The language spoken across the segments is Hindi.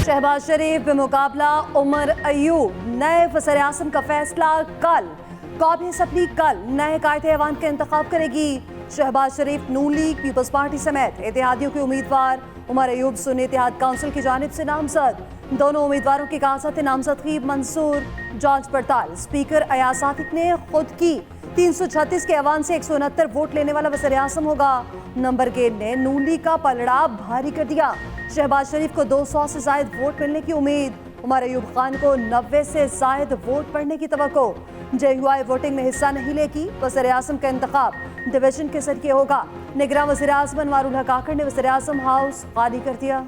शहबाज शरीफ बेमुकाबला उमर अयूब, नए वज़ीर आज़म का फैसला कल। कौमी असम्बली कल नए कायदे ऐवान का इंतखाब करेगी। शहबाज शरीफ, नून लीग, पीपल्स पार्टी समेत इत्तेहादियों के उम्मीदवार। उमर अयूब सुन्नी इत्तेहाद काउंसिल की जानिब से नामजद। दोनों उम्मीदवारों की कागजात नामजदगी मंजूर। जांच पड़ताल। स्पीकर अयाज सादिक ने खुद की 336 के ऐवान से 169 वोट लेने वाला वज़ीर आज़म होगा। नंबर गेन ने नून लीग का पलड़ा भारी कर दिया। शहबाज शरीफ को 200 से जायद वोट मिलने की उम्मीद। उमर अयूब खान को 90 से जायद वोट पड़ने की तवक्को। JUI वोटिंग में हिस्सा नहीं लेगी। वज़ीर आज़म का इंतखाब डिवीजन के जरिए होगा। निगरान वज़ीर आज़म अनवारुल हक काकड़ ने वज़ीर आज़म हाउस खाली कर दिया।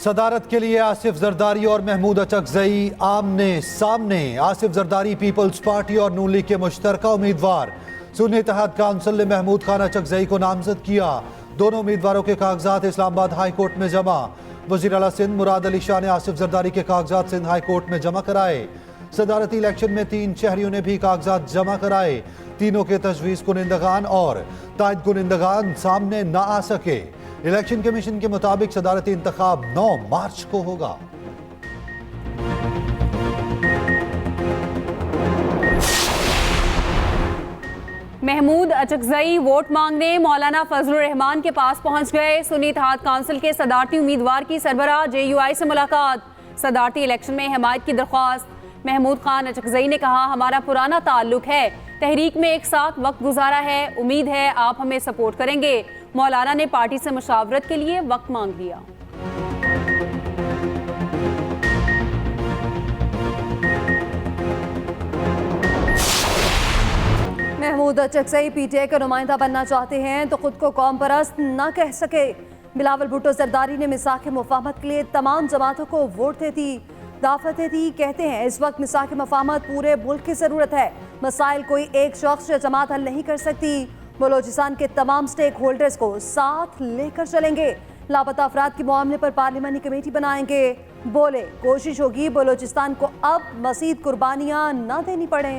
सदारत के लिए आसिफ जरदारी और महमूद अचकजई आमने सामने। आसिफ जरदारी पीपल्स पार्टी और नून लीग के मुश्तरका उम्मीदवार। सुन्नी इत्तेहाद काउंसिल ने महमूद खान अचकजई को नामजद किया। दोनों उम्मीदवारों के कागजात इस्लामाबाद हाई कोर्ट में जमा। वज़ीर आला सिंध मुराद अली शाह ने आसिफ जरदारी के कागजात सिंध हाई कोर्ट में जमा कराए। सदारती इलेक्शन में 3 शहरियों ने भी कागजात जमा कराए। तीनों के तजवीज़ कुनिंदगान और तायद कुनिंदगान सामने न आ सके। इलेक्शन कमीशन के मुताबिक सदारती इंतखाब 9 मार्च को होगा। महमूद अचकजई वोट मांगने मौलाना फजलुर रहमान के पास पहुंच गए। सुन्नी इत्तेहाद काउंसिल के सदारती उम्मीदवार की सरबराह JUI से मुलाकात। सदारती इलेक्शन में हिमायत की दरख्वास्त। महमूद खान अचकजई ने कहा, हमारा पुराना ताल्लुक है, तहरीक में एक साथ वक्त गुजारा है, उम्मीद है आप हमें सपोर्ट करेंगे। मौलाना ने पार्टी से मुशावरत के लिए वक्त मांग लिया। महमूद अचकजई PTI का नुमाइंदा बनना चाहते हैं तो खुद को कौम परस्त न कह सके। बिलावल भुट्टो जरदारी ने मिसाक मुफाहमत के लिए तमाम जमातों को वोट देती दावत दी। कहते हैं इस वक्त मिसाक मुफाहमत पूरे मुल्क की ज़रूरत है। मसाइल कोई एक शख्स या जमात हल नहीं कर सकती। बलोचिस्तान के तमाम स्टेक होल्डर्स को साथ लेकर चलेंगे। लापता अफराद के मामले पर पार्लिमानी कमेटी बनाएंगे। बोले कोशिश होगी बलोचिस्तान को अब मज़ीद कुर्बानियाँ न देनी पड़े।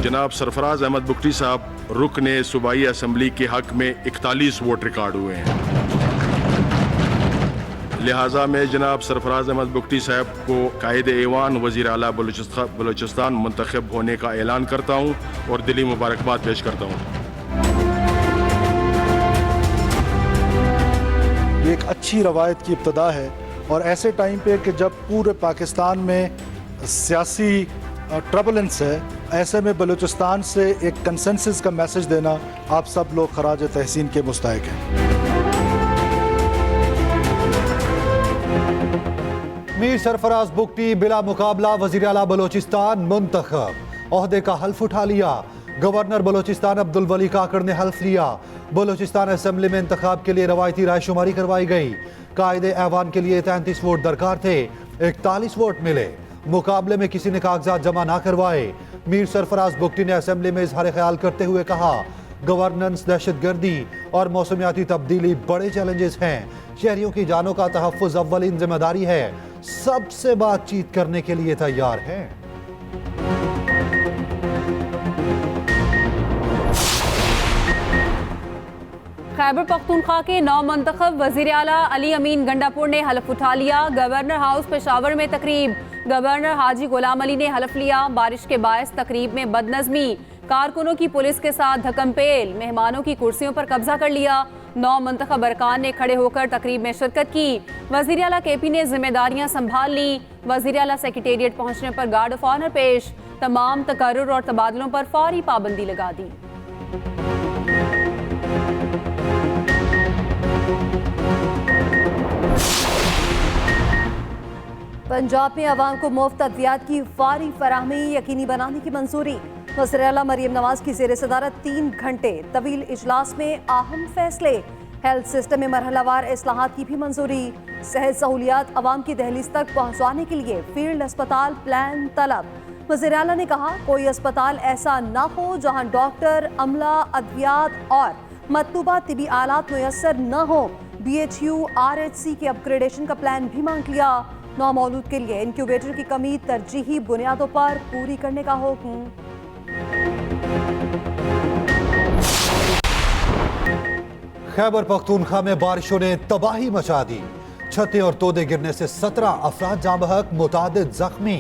जनाब सरफराज अहमद बुगटी साहब रुकने सूबाई असम्बली के हक में 41 वोट रिकॉर्ड हुए हैं। लिहाजा में जनाब सरफराज अहमद बुगटी साहब को कायदे ऐवान वज़ीर आला बलूचिस्तान मुंतखब होने का ऐलान करता हूँ और दिली मुबारकबाद पेश करता हूँ। ये एक अच्छी रवायत की इब्तदा है और ऐसे टाइम पे कि जब पूरे पाकिस्तान में सियासी ट्रबलेंस है, ऐसे में बलूचिस्तान से एक कंसेंसस का मैसेज देना आप सब लोग खराज तहसीन के मुस्तहिक हैं। मीर सरफराज बुगटी बिला मुकाबला वज़ीर आला बलोचिस्तान मुंतखब। ओहदे का हल्फ उठा लिया। गवर्नर बलोचिस्तान अब्दुल वली काकड़ ने हल्फ लिया। बलोचिस्तान असम्बली में इंतखाब के लिए रवायती रायशुमारी करवाई गई। कायदे ऐवान के लिए 33 वोट दरकार थे, 41 वोट मिले। मुकाबले में किसी ने कागजात जमा ना करवाए। मीर सरफराज बुगटी ने असम्बली में इजहार ख्याल करते हुए कहा, गवर्नेंस, दहशतगर्दी और मौसमियाती तब्दीली बड़े चैलेंजेस हैं। शहरियों की जानों का तहफ़्फ़ुज़ अव्वलीन जिम्मेदारी है। सबसे बातचीत करने के लिए तैयार हैं। खैबर पख्तूनख्वा के नौमंतखब वज़ीर आला अली अमीन गंडापुर ने हलफ उठा लिया। गवर्नर हाउस पेशावर में तकरीब। गवर्नर हाजी गुलाम अली ने हलफ लिया। बारिश के बायस तकरीब में बदनज़मी, कारकुनों की पुलिस के साथ धक्कमपेल, मेहमानों की कुर्सियों पर कब्जा कर लिया। 9 मुंतखब अरकान ने खड़े होकर तकरीब में शिरकत की। वज़ीर आला KP ने जिम्मेदारियां संभाल ली। वज़ीर आला सेक्रेटेरिएट पहुंचने पर गार्ड ऑफ ऑनर पेश। तमाम तकर्रुर और तबादलों पर फौरी पाबंदी लगा दी। पंजाब में अवाम को मुफ्त अद्वियात की फौरी फराहमी यकीनी बनाने की मंजूरी। वज़ीर आला मरियम नवाज की ज़ेर सदारत 3 घंटे तवील इजलास में अहम फैसले। हेल्थ सिस्टम में मरहलावार इस्लाहात की भी मंजूरी। सेहत सहूलियात अवाम की दहलीज तक पहुँचाने के लिए फील्ड अस्पताल प्लान तलब। वज़ीर आला ने कहा, कोई अस्पताल ऐसा ना हो जहाँ डॉक्टर, अमला, अद्वियात और मतलूबा तिबी आलात मुयसर न हो। BHU RHC के अपग्रेडेशन का प्लान भी मांग लिया। नौमौलूद के लिए इंक्यूबेटर की कमी तरजीही बुनियादों पर पूरी करने का हुक्म। खैबर पख्तूनख्वा में बारिशों ने तबाही मचा दी। छतें और तोदे गिरने से 17 अफराद जाँ बहक, मुतादिद जख्मी।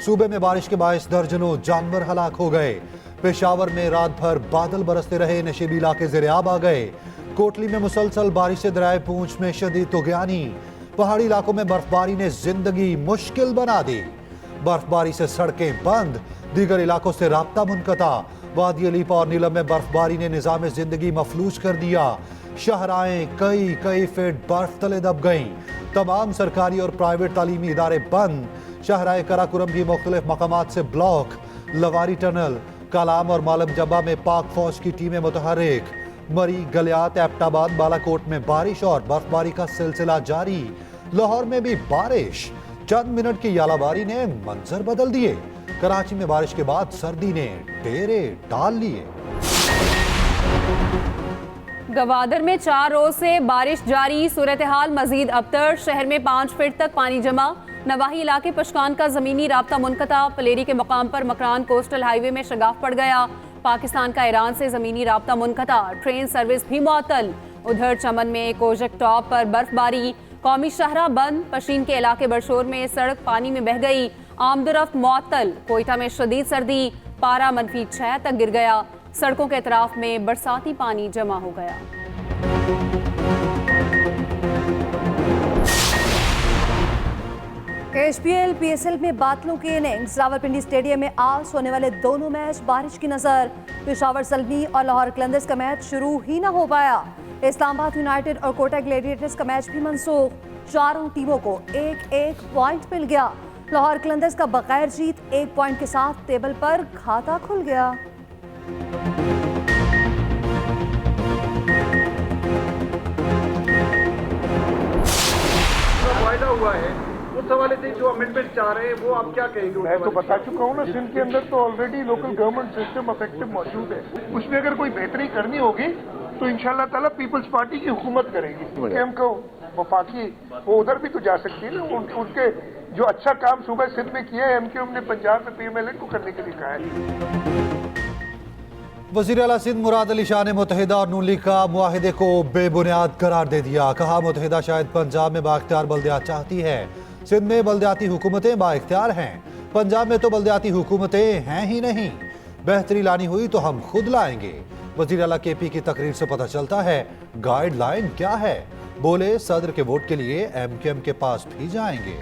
सूबे में बारिश के बायस दर्जनों जानवर हलाक हो गए। पेशावर में रात भर बादल बरसते रहे, नशीबी इलाके ज़ेर-ए-आब आ गए। कोटली में मुसलसल बारिश से दरियाए पूंछ में शदीद तुग़यानी। पहाड़ी इलाकों में बर्फबारी ने जिंदगी मुश्किल बना दी। बर्फबारी से सड़कें बंद, दीगर इलाकों से राब्ता मुनक़ता। वादी अलीपा और नीलम में बर्फबारी ने निज़ाम जिंदगी मफलूज कर दिया। शहराएं कई फीट बर्फ तले दब गईं। तमाम सरकारी और प्राइवेट तालीमी इदारे बंद। शहराए कराकुरम भी मुख्तलिफ मकामात से ब्लॉक। लवारी टनल, कालाम और मालम जब्बा में पाक फौज की टीमें मुतहर्रिक। मरी, गलियात, एबटाबाद, बालाकोट में बारिश और बर्फबारी का सिलसिला जारी। लाहौर में भी बारिश, चंद मिनट की यालाबारी ने मंजर बदल दिए। कराची में बारिश के बाद सर्दी ने डेरे डाल लिए। गवादर में 4 रोज से बारिश जारी, सूरत हाल मजीद अबतर। शहर में 5 फीट तक पानी जमा। नवाही इलाके पशकान का जमीनी राब्ता मुनक़ता। पलेरी के मकाम पर मकरान कोस्टल हाईवे में शगाफ पड़ गया। पाकिस्तान का ईरान से जमीनी राब्ता मुनक़ता। ट्रेन सर्विस भी मुअत्तल। उधर चमन में कोजक टॉप पर बर्फबारी। कौमी शाहरा बंद। पशीन के इलाके बरशोर में सड़क पानी में बह गई। आमदरफ्त मुअत्तल। कोयटा में शदीद सर्दी, पारा -6 तक गिर गया। सड़कों के अतराफ में बरसाती पानी जमा हो गया। HPL PSL में बादलों की इनिंग्स। रावलपिंडी स्टेडियम में आज होने वाले दोनों मैच बारिश की नजर। पेशावर ज़ल्मी और लाहौर कलंदर्स का मैच शुरू ही न हो पाया। इस्लामाबाद यूनाइटेड और कोटा ग्लैडिएटर्स का मैच भी मंसूख। चारों टीमों को एक पॉइंट मिल गया। लाहौर कलंदर्स का बगैर जीत 1 पॉइंट के साथ टेबल पर खाता खुल गया। वायदा हुआ है, उस हवाले से जो अमेंडमेंट चाह रहे हैं वो आप क्या कहेंगे? मैं तो बता चुका हूँ ना, सिंध के अंदर तो already local government system effective मौजूद है। उसमें अगर कोई बेहतरी करनी होगी तो इंशाल्लाह ताला पीपल्स पार्टी की हुकूमत करेगी। हमको वफाकी वो उधर भी तो जा सकती है ना। उनके जो अच्छा काम सूबा सिंध में किया है, एमक्यूएम ने पंजाब में PMLN को करने के लिए कहा है। वज़ीर आला सिंध मुराद अली शाह ने मुत्तहिदा और नून लीग का मुआहिदे को बेबुनियाद करार दे दिया। कहा, मुत्तहिदा शायद पंजाब में बाइख्तियार बल्दियात चाहती है। सिंध में बल्दियाती हुकूमतें बाइख्तियार हैं, पंजाब में तो बल्दियाती हुकूमतें हैं ही नहीं। बेहतरी लानी हुई तो हम खुद लाएंगे। वज़ीर आला KP की तकरीर से पता चलता है गाइडलाइन क्या है। बोले, सदर के वोट के लिए MQM के पास भी जाएंगे।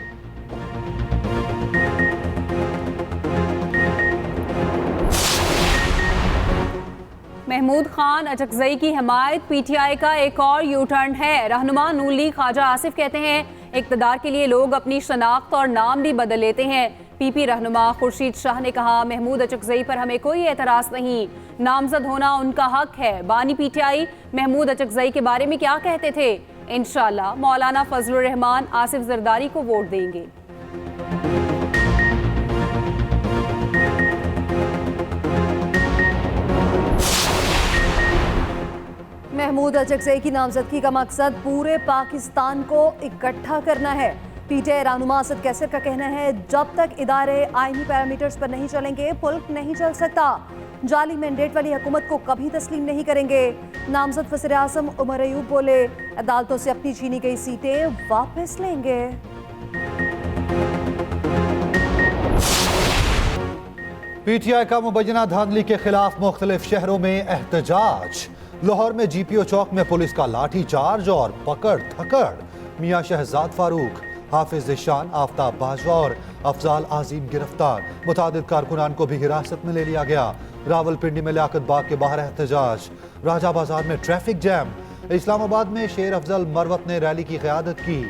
महमूद खान अचकजई की हिमायत PTI का एक और यू टर्न है। रहनुमा नून लीग ख्वाजा आसिफ कहते हैं, इक़्तिदार के लिए लोग अपनी शनाख्त और नाम भी बदल लेते हैं। PP रहनुमा खुर्शीद शाह ने कहा, महमूद अचकजई पर हमें कोई एतराज़ नहीं, नामजद होना उनका हक है। बानी PTI महमूद अचकजई के बारे में क्या कहते थे? इंशाअल्लाह मौलाना फजलुर रहमान आसिफ जरदारी को वोट देंगे। महमूद अचकजई की नामजदगी का मकसद पूरे पाकिस्तान को इकट्ठा करना है। PTI रहनुमा असद कैसर का कहना है, जब तक इदारे आईनी पैरामीटर्स पर नहीं चलेंगे मुल्क नहीं चल सकता। जाली मैंडेट वाली हुकूमत को कभी तस्लीम नहीं करेंगे। नामजद वज़ीर आज़म उमर अयूब बोले, अदालतों से अपनी छीनी गई सीटें वापस लेंगे। PTI का मुबैना धांधली के खिलाफ मुख्तलिफ शहरों में एहतजाज। लाहौर में GPO चौक में पुलिस का लाठी चार्ज और पकड़ थकड़। मियां शहजाद फारूक, हाफिज ज़ीशान, आफ्ताब बाजवा और अफजाल आज़ीम गिरफ्तार। मुतादिद कारकुनान को भी हिरासत में ले लिया गया। रावलपिंडी में लियाकत बाग के बाहर एहतजाज। राजा बाजार में ट्रैफिक जैम। इस्लामाबाद में शेर अफजल मरवत ने रैली की क़यादत की।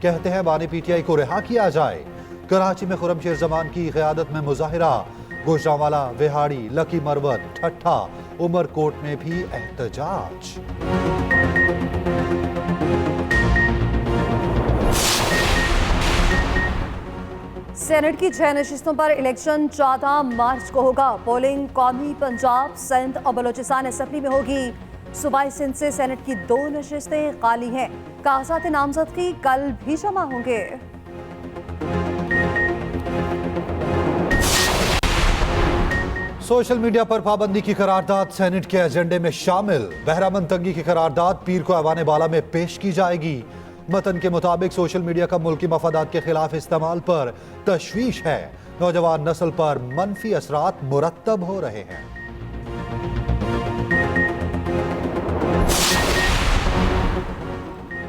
कहते हैं बानी PTI को रिहा किया जाए। कराची में खुरमशेर जमान की क़यादत में मुजाहिरा। गुजरांवाला, वेहाड़ी, लकी मरवत, ठट्ठा, उमरकोट में भी एहतजाज। सेनेट की 6 नशिस्तों पर इलेक्शन 14 मार्च को होगा। पोलिंग कौमी पंजाब, सिंध और बलोचिस्तान असेंबली में होगी। सूबाई सिंध से सेनेट की 2 नशिस्तें खाली हैं। कागजात नामजदगी कल भी जमा होंगे। सोशल मीडिया पर पाबंदी की करारदाद सेनेट के एजेंडे में शामिल। बहरामंद तंगी की करारदाद पीर को ऐवान बाला में पेश की जाएगी। मतन के मुताबिक सोशल मीडिया का मुल्की मफादात के खिलाफ इस्तेमाल पर तशवीश है। नौजवान नस्ल पर मनफी असरात मुरत्तब हो रहे हैं।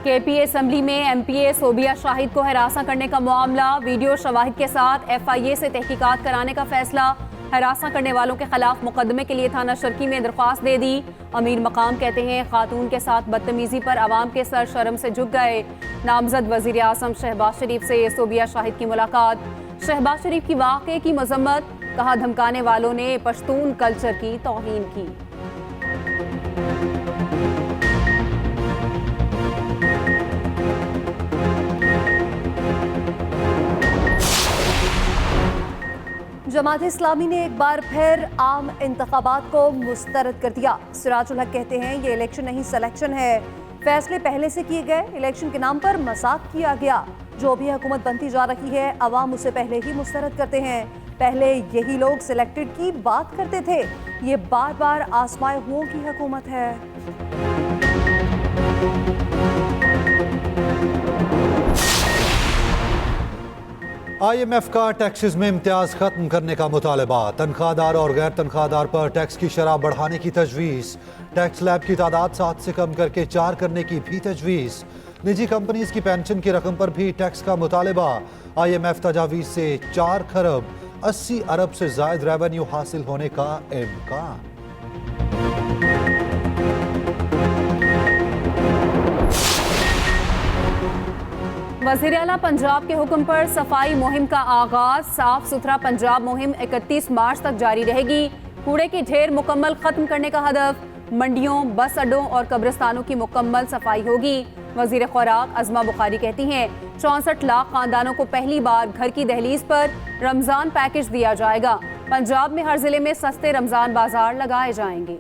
केपी असेंबली में एमपीए सोबिया शाहिद को हिरासा करने का मामला, वीडियो शवाहिद के साथ एफआईए से तहकीकात कराने का फैसला। हिरासा करने वालों के खिलाफ मुकदमे के लिए थाना शर्की में दरख्वास्त दे दी। अमीर मकाम कहते हैं खातून के साथ बदतमीजी पर आवाम के सर शर्म से झुक गए। नामजद वजीर आजम शहबाज शरीफ से सोबिया शाहिद की मुलाकात। शहबाज शरीफ की वाक़े की मजम्मत, कहा धमकाने वालों ने पश्तून कल्चर की तौहीन की। जमात इस्लामी ने एक बार फिर आम इंतखाबात को मुस्तरद कर दिया। सिराजुल हक कहते हैं ये इलेक्शन नहीं सिलेक्शन है। फैसले पहले से किए गए, इलेक्शन के नाम पर मजाक किया गया। जो भी हुकूमत बनती जा रही है अवाम उसे पहले ही मुस्तरद करते हैं। पहले यही लोग सिलेक्टेड की बात करते थे, ये बार बार आजमाए हुओं की हुकूमत है। IMF का टैक्सेस में इम्तियाज खत्म करने का मुतालबा। तनख्वाहदार और गैर तनख्वाहदार पर टैक्स की शरह बढ़ाने की तजवीज़। टैक्स स्लैब की तादाद 7 से कम करके 4 करने की भी तजवीज़। निजी कंपनीज की पेंशन की रकम पर भी टैक्स का मुतालबा। IMF तजावीज़ से 4 खरब 80 अरब से जायद रेवेन्यू हासिल होने का इम्कान। वज़ीर आला पंजाब के हुक्म पर सफाई मुहिम का आगाज। साफ सुथरा पंजाब मुहिम 31 मार्च तक जारी रहेगी। कूड़े के ढेर मुकम्मल खत्म करने का हदफ। मंडियों, बस अड्डों और कब्रिस्तानों की मुकम्मल सफाई होगी। वज़ीर खुराक अज़मा बुखारी कहती हैं 64 लाख खानदानों को पहली बार घर की दहलीज पर रमजान पैकेज दिया जाएगा। पंजाब में हर जिले में सस्ते रमजान बाजार लगाए जाएंगे।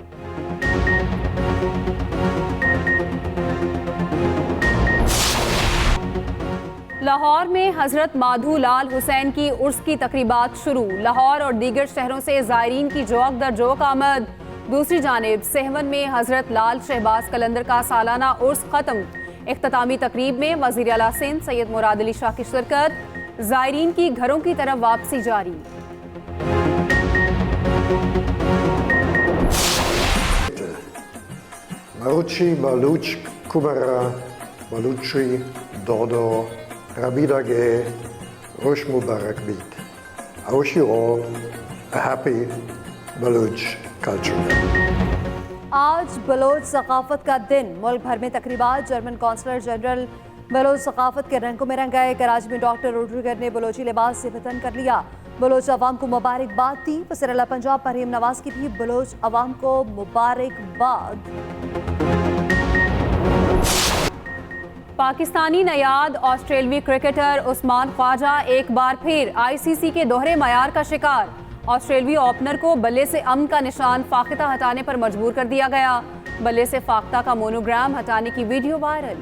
लाहौर में हजरत माधू लाल हुसैन की उर्स की तकरीबात शुरू। लाहौर और दीगर शहरों से ज़ायरीन की जोक दर जोक आमद। दूसरी जानिब सेहवन में हजरत लाल शहबाज कलंदर का सालाना उर्स खत्म। इख्तितामी तकरीब में वज़ीर आला सिंध सैयद मुराद अली शाह की शिरकत। ज़ायरीन की घरों की तरफ वापसी जारी। Marucci, Baluch, Kubara, Baluchi, Dodo, Rabidage, Rosh Mubarak Beat. I wish you all a happy Baluch culture. आज बलोच सकाफत का दिन। मुल्क भर में तकरीबात। जर्मन कौंसलर जनरल बलोच सकाफत के रंगों में रंग गए। कराची में डॉक्टर रोड्रिगर ने बलोची लिबास से वतन कर लिया। बलोच अवाम को मुबारकबाद दी। वज़ीर आला पंजाब मरीम नवाज की भी बलोच अवाम को मुबारकबाद। पाकिस्तानी नयाद ऑस्ट्रेलवी क्रिकेटर उस्मान ख्वाजा एक बार फिर ICC के दोहरे मयार का शिकार। ऑस्ट्रेलवी ओपनर को बल्ले से अमन का निशान फाख्ता हटाने पर मजबूर कर दिया गया। बल्ले से फाख्ता का मोनोग्राम हटाने की वीडियो वायरल।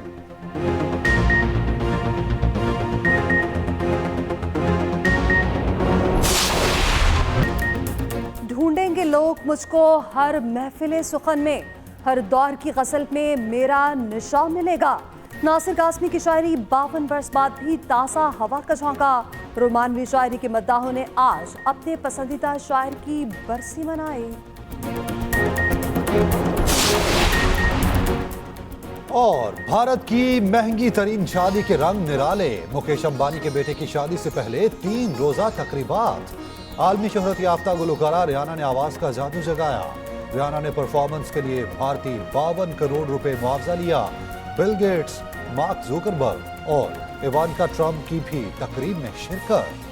ढूंढेंगे लोग मुझको हर महफिल सुखन में, हर दौर की गज़ल में मेरा निशान मिलेगा। नासिर कासमी की शायरी 52 बरस बाद भी ताज़ा हवा का झोंका। रोमानवी शायरी के मद्दाहों ने आज अपने पसंदीदा शायर की बरसी मनाई। और भारत की महंगी तरीन शादी के रंग निराले। मुकेश अंबानी के बेटे की शादी से पहले 3 रोजा तकरीबात। आलमी शोहरत याफ्ता गुलकारा रियाना ने आवाज का जादू जगाया। रियाना ने परफॉर्मेंस के लिए भारतीय 52 करोड़ रुपए मुआवजा लिया। बिल गेट्स, मार्क जुकरबर्ग और इवानका ट्रंप की भी तकरीब में शिरकत।